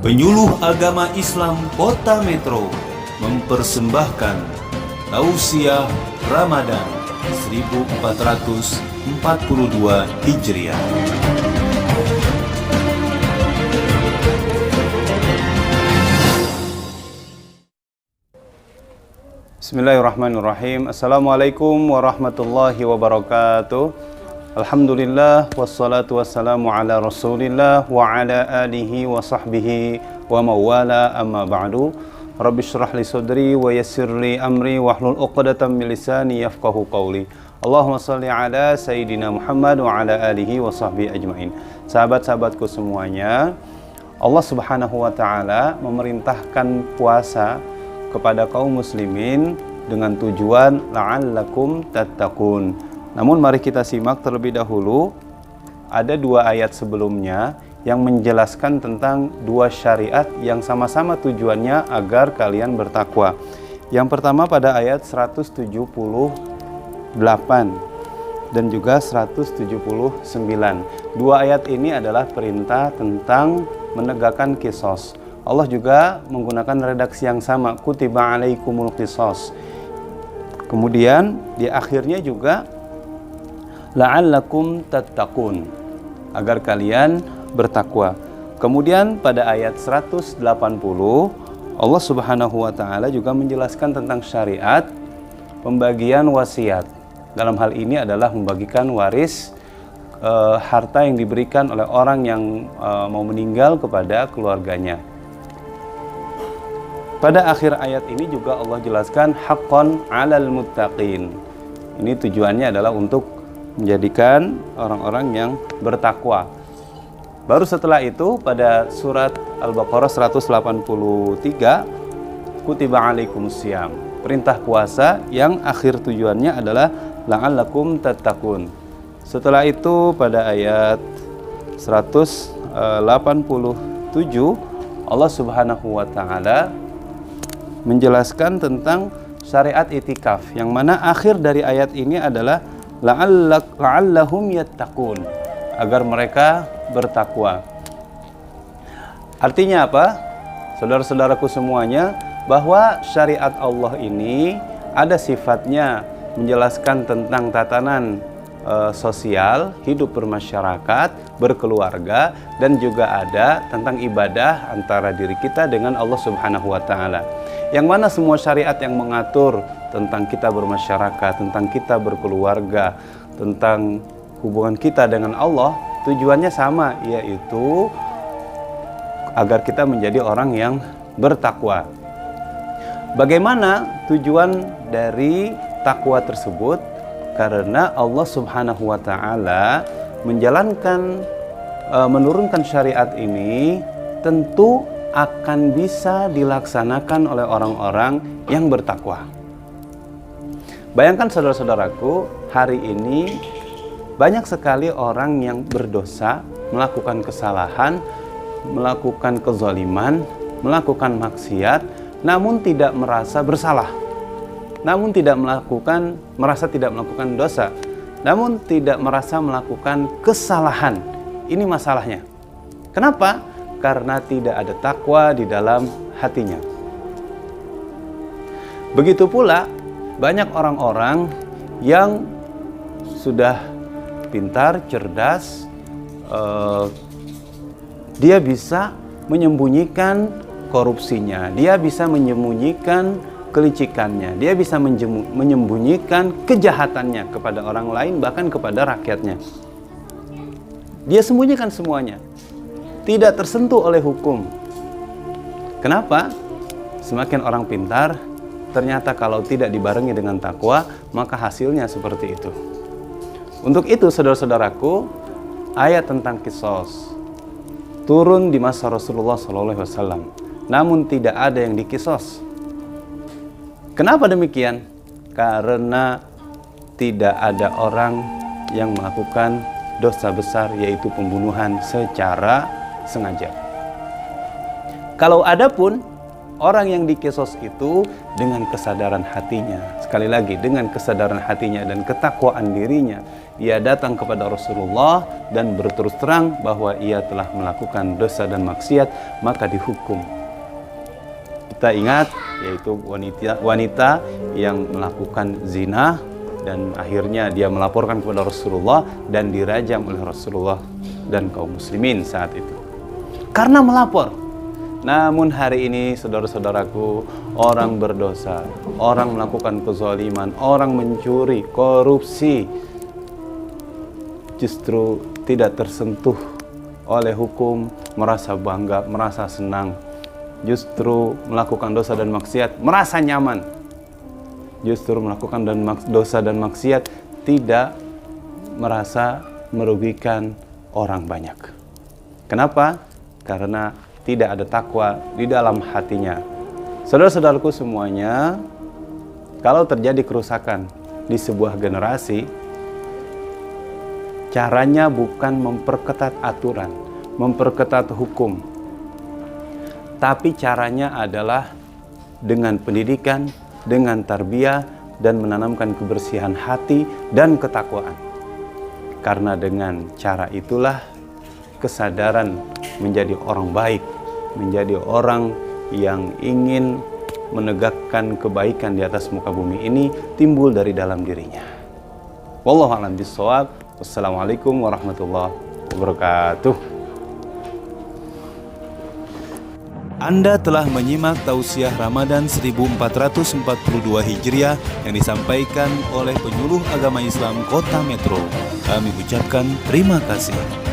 Penyuluh Agama Islam Kota Metro mempersembahkan Tausiah Ramadan 1442 Hijriah. Bismillahirrahmanirrahim. Assalamualaikum warahmatullahi wabarakatuh. Alhamdulillah wassalatu wassalamu ala Rasulillah wa ala alihi wa sahbihi wa mawala, amma ba'du. Rabbi shrah li sadri wa yassir li amri wahlul 'uqdatam min lisani yafqahu qawli. Allahumma shalli ala sayyidina Muhammad wa ala alihi wa sahbihi ajmain. Sahabat-sahabatku semuanya, Allah Subhanahu wa taala memerintahkan puasa kepada kaum muslimin dengan tujuan la'allakum tattaqun. Namun mari kita simak terlebih dahulu, ada dua ayat sebelumnya yang menjelaskan tentang dua syariat yang sama-sama tujuannya agar kalian bertakwa. Yang pertama pada ayat 178 dan juga 179. Dua ayat ini adalah perintah tentang menegakkan qisas. Allah juga menggunakan redaksi yang sama, kutiba alaikumul qisas. Kemudian di akhirnya juga la'allakum tattaqun, agar kalian bertakwa. Kemudian pada ayat 180 Allah Subhanahu wa taala juga menjelaskan tentang syariat pembagian wasiat. Dalam hal ini adalah membagikan waris harta yang diberikan oleh orang yang mau meninggal kepada keluarganya. Pada akhir ayat ini juga Allah jelaskan haqqan 'alal muttaqin. Ini tujuannya adalah untuk menjadikan orang-orang yang bertakwa. Baru setelah itu pada surat Al-Baqarah 183, kutiba alaikumusiyam, perintah puasa yang akhir tujuannya adalah la'allakum tattaqun. Setelah itu pada ayat 187 Allah Subhanahu wa taala menjelaskan tentang syariat itikaf, yang mana akhir dari ayat ini adalah la'allahum yattaqun, agar mereka bertakwa. Artinya apa? Saudara-saudaraku semuanya, bahwa syariat Allah ini ada sifatnya menjelaskan tentang tatanan sosial, hidup bermasyarakat, berkeluarga, dan juga ada tentang ibadah antara diri kita dengan Allah Subhanahu wa taala. Yang mana semua syariat yang mengatur tentang kita bermasyarakat, tentang kita berkeluarga, tentang hubungan kita dengan Allah, tujuannya sama, yaitu agar kita menjadi orang yang bertakwa. Bagaimana tujuan dari takwa tersebut? Karena Allah Subhanahu wa taala menurunkan syariat ini tentu akan bisa dilaksanakan oleh orang-orang yang bertakwa. Bayangkan saudara-saudaraku, hari ini banyak sekali orang yang berdosa, melakukan kesalahan, melakukan kezaliman, melakukan maksiat, namun tidak merasa bersalah. Namun merasa tidak melakukan dosa, namun tidak merasa melakukan kesalahan. Ini masalahnya. Kenapa? Karena tidak ada takwa di dalam hatinya. Begitu pula banyak orang-orang yang sudah pintar, cerdas, dia bisa menyembunyikan korupsinya, dia bisa menyembunyikan kelicikannya, dia bisa menyembunyikan kejahatannya kepada orang lain, bahkan kepada rakyatnya. Dia sembunyikan semuanya, tidak tersentuh oleh hukum. Kenapa? Semakin orang pintar, ternyata kalau tidak dibarengi dengan takwa, maka hasilnya seperti itu. Untuk itu, saudara-saudaraku, ayat tentang qisas turun di masa Rasulullah SAW, namun tidak ada yang diqisas. Kenapa demikian? Karena tidak ada orang yang melakukan dosa besar, yaitu pembunuhan secara sengaja. Kalau ada pun orang yang diqisas itu dengan kesadaran hatinya, sekali lagi dengan kesadaran hatinya dan ketakwaan dirinya, ia datang kepada Rasulullah dan berterus terang bahwa ia telah melakukan dosa dan maksiat, maka dihukum. Kita ingat, yaitu wanita yang melakukan zina dan akhirnya dia melaporkan kepada Rasulullah dan dirajam oleh Rasulullah dan kaum muslimin saat itu karena melapor. Namun hari ini saudara-saudaraku, orang berdosa, orang melakukan kezaliman, orang mencuri, korupsi, justru tidak tersentuh oleh hukum, merasa bangga, merasa senang. Justru melakukan dosa dan maksiat merasa nyaman. Justru melakukan dosa dan maksiat tidak merasa merugikan orang banyak. Kenapa? Karena tidak ada takwa di dalam hatinya. Saudara-saudaraku semuanya, kalau terjadi kerusakan di sebuah generasi, caranya bukan memperketat aturan, memperketat hukum, tapi caranya adalah dengan pendidikan, dengan tarbiyah, dan menanamkan kebersihan hati dan ketakwaan. Karena dengan cara itulah kesadaran menjadi orang baik, menjadi orang yang ingin menegakkan kebaikan di atas muka bumi ini timbul dari dalam dirinya. Wallahu a'lam bishawab. Wassalamualaikum warahmatullahi wabarakatuh. Anda telah menyimak tausiah Ramadan 1442 Hijriah yang disampaikan oleh penyuluh agama Islam Kota Metro. Kami ucapkan terima kasih.